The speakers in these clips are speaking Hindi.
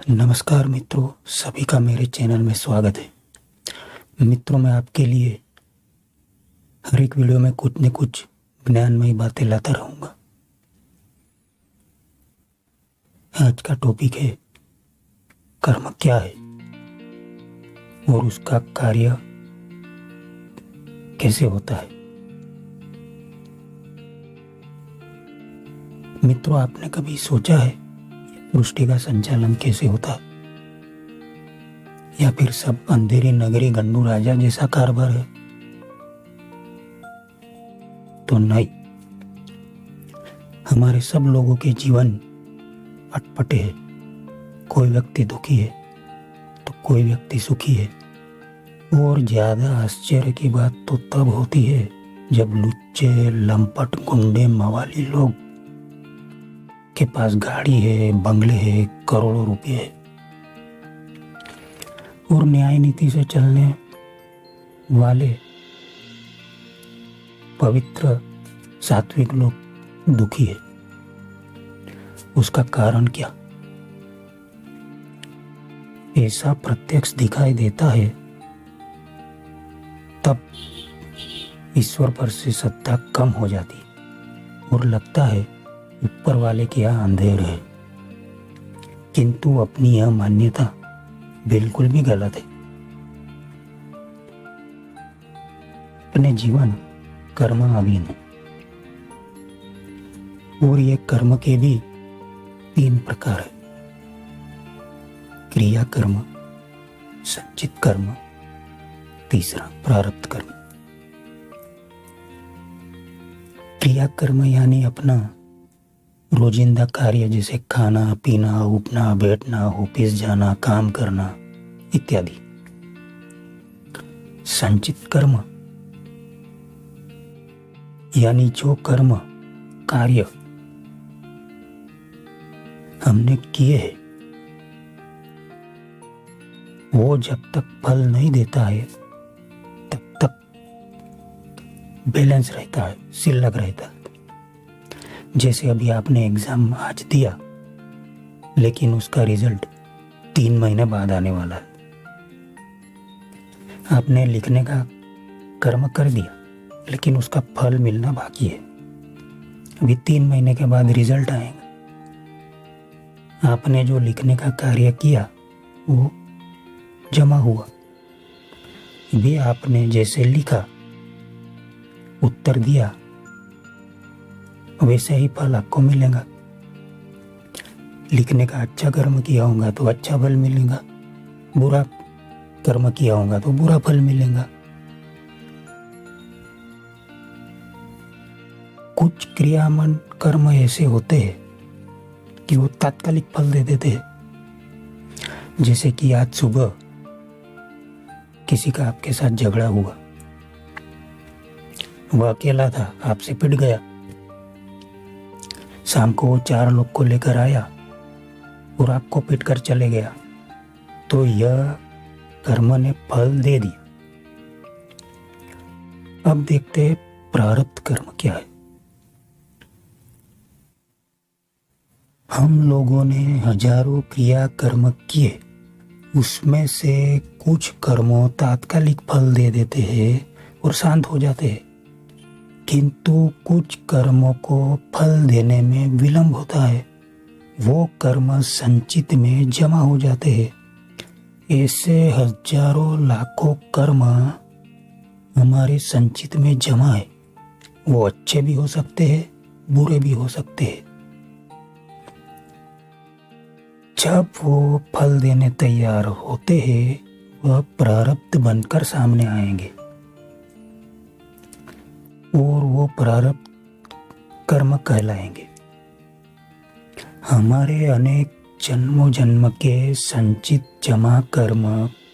नमस्कार मित्रों, सभी का मेरे चैनल में स्वागत है। मित्रों, मैं आपके लिए हर एक वीडियो में कुछ न कुछ ज्ञानमयी बातें लाता रहूँगा। आज का टॉपिक है कर्म क्या है और उसका कार्य कैसे होता है। मित्रों, आपने कभी सोचा है सृष्टि का संचालन कैसे होता है, या फिर सब अंधेरी नगरी गंडू राजा जैसा कारोबार है? तो नहीं, हमारे सब लोगों के जीवन अटपटे है। कोई व्यक्ति दुखी है तो कोई व्यक्ति सुखी है। और ज्यादा आश्चर्य की बात तो तब होती है जब लुच्चे, लंपट, गुंडे, मवाली लोग के पास गाड़ी है, बंगले है, करोड़ों रुपए है और न्याय नीति से चलने वाले पवित्र सात्विक लोग दुखी है। उसका कारण क्या? ऐसा प्रत्यक्ष दिखाई देता है तब ईश्वर पर से श्रद्धा कम हो जाती और लगता है ऊपर वाले के यहाँ अंधेर है। किंतु अपनी यह मान्यता बिल्कुल भी गलत है। अपने जीवन कर्माधीन है और ये कर्म के भी 3 प्रकार है: क्रिया कर्म, संचित कर्म, तीसरा प्रारब्ध कर्म। क्रिया कर्म यानी अपना रोजिंदा कार्य, जैसे खाना, पीना, उठना, बैठना, ऑफिस जाना, काम करना इत्यादि। संचित कर्म यानी जो कर्म कार्य हमने किए हैं वो जब तक फल नहीं देता है तब तक बैलेंस रहता है, शिल्लक रहता है। जैसे अभी आपने एग्जाम आज दिया, लेकिन उसका रिजल्ट 3 महीने बाद आने वाला है। आपने लिखने का कर्म कर दिया, लेकिन उसका फल मिलना बाकी है। अभी 3 महीने के बाद रिजल्ट आएगा। आपने जो लिखने का कार्य किया वो जमा हुआ। भी आपने जैसे लिखा, उत्तर दिया, वैसे ही फल आपको मिलेगा। लिखने का अच्छा कर्म किया होगा तो अच्छा फल मिलेगा, बुरा कर्म किया होगा तो बुरा फल मिलेगा। कुछ क्रियामान कर्म ऐसे होते हैं कि वो तात्कालिक फल दे देते हैं। जैसे कि आज सुबह किसी का आपके साथ झगड़ा हुआ, वह अकेला था, आपसे पिट गया। शाम को वो 4 लोग को लेकर आया और आपको पीट कर चले गया, तो यह कर्म ने फल दे दिया। अब देखते हैं प्रारब्ध कर्म क्या है। हम लोगों ने हजारों क्रिया कर्म किए, उसमें से कुछ कर्मों तात्कालिक फल दे देते हैं और शांत हो जाते हैं, किंतु कुछ कर्मों को फल देने में विलंब होता है। वो कर्म संचित में जमा हो जाते हैं। ऐसे हजारों लाखों कर्म हमारे संचित में जमा है। वो अच्छे भी हो सकते हैं, बुरे भी हो सकते हैं। जब वो फल देने तैयार होते हैं, वह प्रारब्ध बनकर सामने आएंगे और वो प्रारब्ध कर्म कहलाएंगे। हमारे अनेक जन्मों जन्म के संचित जमा कर्म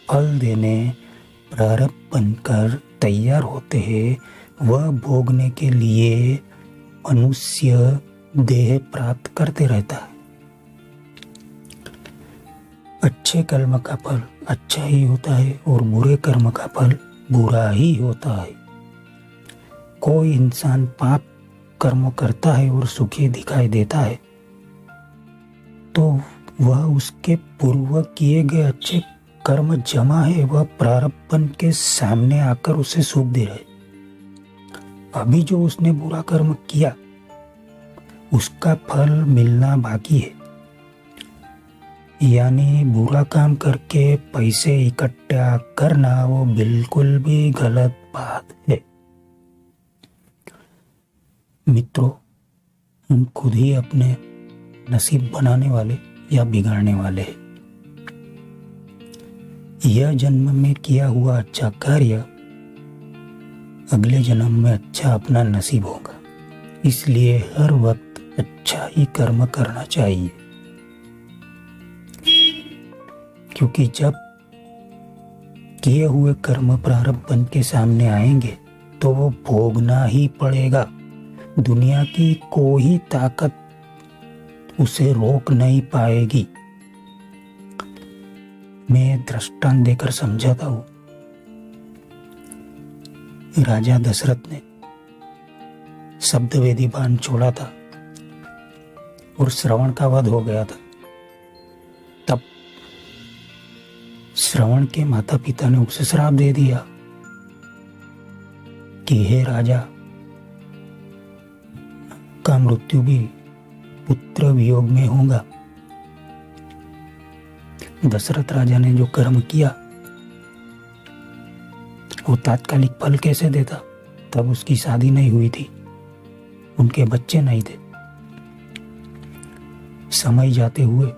फल देने प्रारब्ध बनकर तैयार होते हैं। वह भोगने के लिए मनुष्य देह प्राप्त करते रहता है। अच्छे कर्म का फल अच्छा ही होता है और बुरे कर्म का फल बुरा ही होता है। कोई इंसान पाप कर्म करता है और सुखी दिखाई देता है तो वह उसके पूर्व किए गए अच्छे कर्म जमा है, वह प्रारब्धन के सामने आकर उसे सौंप दे रहे। अभी जो उसने बुरा कर्म किया उसका फल मिलना बाकी है। यानी बुरा काम करके पैसे इकट्ठा करना वो बिल्कुल भी गलत बात है। मित्रों, हम खुद ही अपने नसीब बनाने वाले या बिगाड़ने वाले हैं। यह जन्म में किया हुआ अच्छा कार्य अगले जन्म में अच्छा अपना नसीब होगा। इसलिए हर वक्त अच्छा ही कर्म करना चाहिए, क्योंकि जब किए हुए कर्म प्रारब्ध के सामने आएंगे तो वो भोगना ही पड़ेगा। दुनिया की कोई ताकत उसे रोक नहीं पाएगी। मैं दृष्टांत देकर समझाता हूं। राजा दशरथ ने शब्दवेदी बाण छोड़ा था और श्रवण का वध हो गया था। तब श्रवण के माता पिता ने उसे श्राप दे दिया कि हे राजा, का मृत्यु भी पुत्र वियोग में होगा। दशरथ राजा ने जो कर्म किया वो तात्कालिक फल कैसे देता? तब उसकी शादी नहीं हुई थी, उनके बच्चे नहीं थे। समय जाते हुए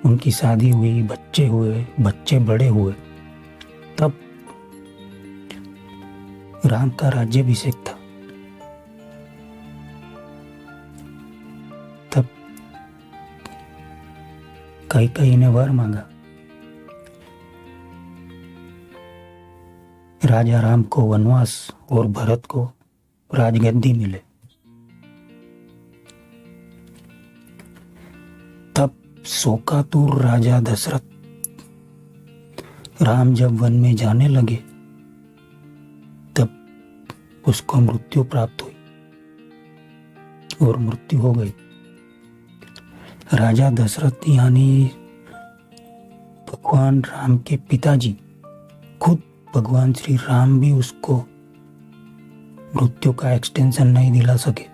उनकी शादी हुई, बच्चे हुए, बच्चे बड़े हुए, तब राम का राज्याभिषेक था। तब कैकेयी ने वर मांगा, राजा राम को वनवास और भरत को राजगद्दी मिले। तब शोकातुर राजा दशरथ, राम जब वन में जाने लगे तब उसको मृत्यु प्राप्त हुई और मृत्यु हो गई। राजा दशरथ यानी भगवान राम के पिताजी, खुद भगवान श्री राम भी उसको मृत्यु का एक्सटेंशन नहीं दिला सके,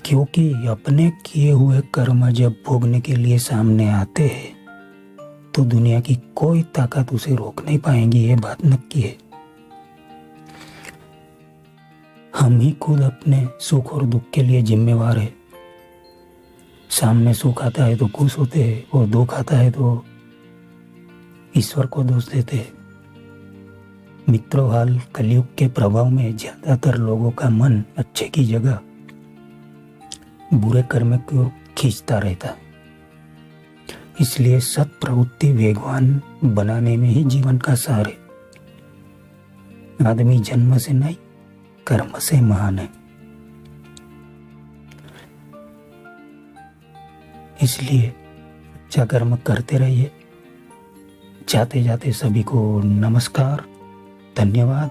क्योंकि अपने किए हुए कर्म जब भोगने के लिए सामने आते हैं तो दुनिया की कोई ताकत उसे रोक नहीं पाएगी। ये बात नक्की है। हम ही खुद अपने सुख और दुख के लिए जिम्मेवार है। सामने सुख आता है तो खुश होते हैं और दुख आता है तो ईश्वर को दोष देते हैं। मित्रों, हाल कलयुग के प्रभाव में ज्यादातर लोगों का मन अच्छे की जगह बुरे कर्म की ओर खींचता रहता है। इसलिए सत प्रवृत्ति वेगवान बनाने में ही जीवन का सार है। आदमी जन्म से नहीं, कर्म से महान है। इसलिए अच्छा कर्म करते रहिए। जाते जाते सभी को नमस्कार, धन्यवाद।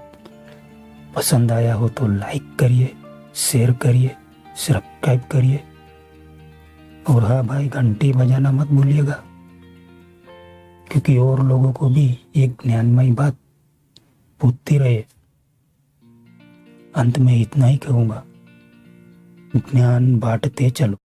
पसंद आया हो तो लाइक करिए, शेयर करिए, सब्सक्राइब करिए और हाँ भाई, घंटी बजाना मत भूलिएगा, क्योंकि और लोगों को भी एक ज्ञानमयी बात पूछती रहे। अंत में इतना ही कहूँगा, ज्ञान बांटते चलो।